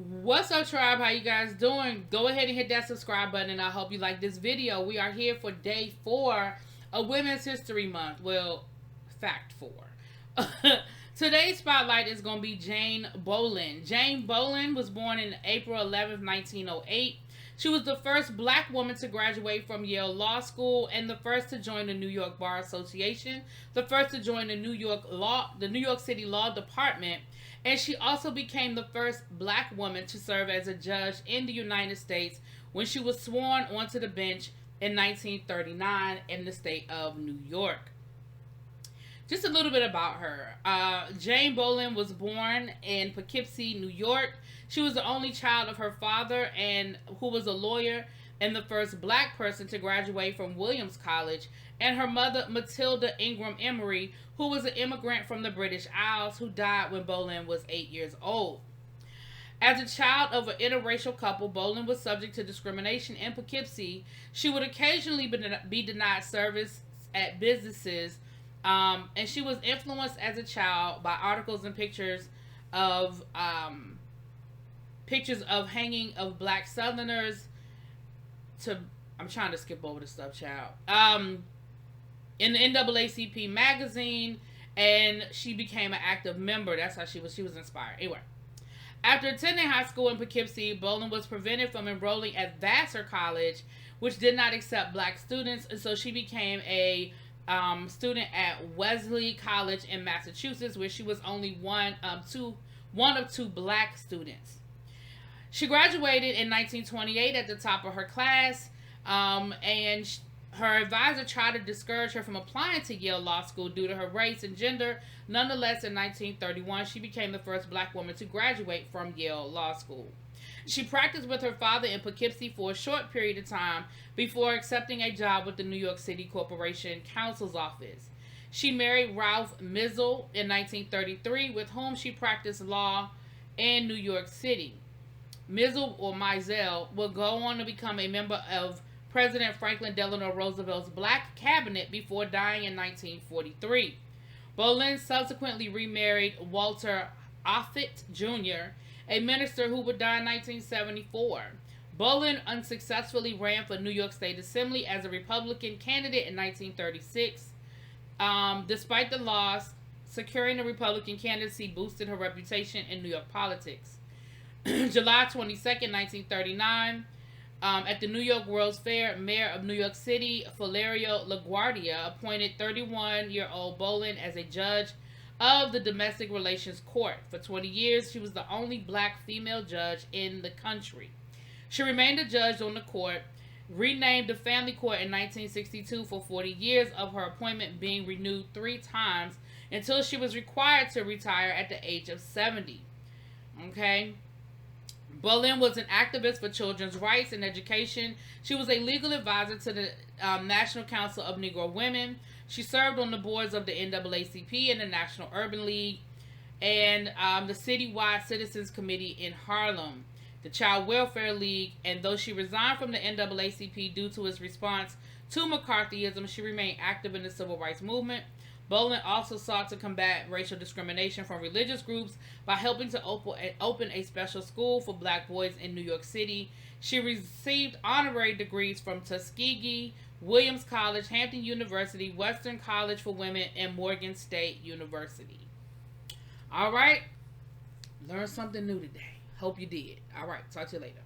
What's up, tribe? How you guys doing? Go ahead and hit that subscribe button, and I hope you like this video. We are here for day 4 of Women's History Month. Well, fact 4. Today's spotlight is going to be Jane Bolin. Jane Bolin was born in April 11th, 1908. She was the first black woman to graduate from Yale Law School and the first to join the New York Bar Association, the first to join the New York City Law Department, and she also became the first black woman to serve as a judge in the United States when she was sworn onto the bench in 1939 in the state of New York. Just a little bit about her. Jane Bolin was born in Poughkeepsie, New York. She was the only child of her father, and who was a lawyer and the first black person to graduate from Williams College, and her mother, Matilda Ingram Emery, who was an immigrant from the British Isles who died when Bolin was 8 years old. As a child of an interracial couple, Bolin was subject to discrimination in Poughkeepsie. She would occasionally be denied service at businesses, and she was influenced as a child by articles and pictures of hanging of black Southerners. I'm trying to skip over the stuff, child. In the NAACP magazine, and she became an active member. That's how she was inspired. Anyway, after attending high school in Poughkeepsie, Bolin was prevented from enrolling at Vassar College, which did not accept black students, and so she became a student at Wesley College in Massachusetts, where she was only one of two black students. She graduated in 1928 at the top of her class, and her advisor tried to discourage her from applying to Yale Law School due to her race and gender. Nonetheless, in 1931, she became the first black woman to graduate from Yale Law School. She practiced with her father in Poughkeepsie for a short period of time before accepting a job with the New York City Corporation Counsel's Office. She married Ralph Mizell in 1933, with whom she practiced law in New York City. Mizell, or Mizell, would go on to become a member of President Franklin Delano Roosevelt's Black Cabinet before dying in 1943. Bolin subsequently remarried Walter Offutt Jr., a minister who would die in 1974. Bolin unsuccessfully ran for New York State Assembly as a Republican candidate in 1936. Despite the loss, securing the Republican candidacy boosted her reputation in New York politics. July 22nd, 1939, at the New York World's Fair, Mayor of New York City, Valerio LaGuardia, appointed 31-year-old Bolin as a judge of the Domestic Relations Court. For 20 years, she was the only black female judge in the country. She remained a judge on the court, renamed the Family Court in 1962 for 40 years, of her appointment being renewed 3 times until she was required to retire at the age of 70. Okay? Bolin was an activist for children's rights and education. She was a legal advisor to the National Council of Negro Women. She served on the boards of the NAACP and the National Urban League, and the Citywide Citizens Committee in Harlem, the Child Welfare League. And though she resigned from the NAACP due to its response to McCarthyism, she remained active in the civil rights movement. Bolin also sought to combat racial discrimination from religious groups by helping to open a special school for black boys in New York City. She received honorary degrees from Tuskegee, Williams College, Hampton University, Western College for Women, and Morgan State University. All right, learned something new today. Hope you did. All right, talk to you later.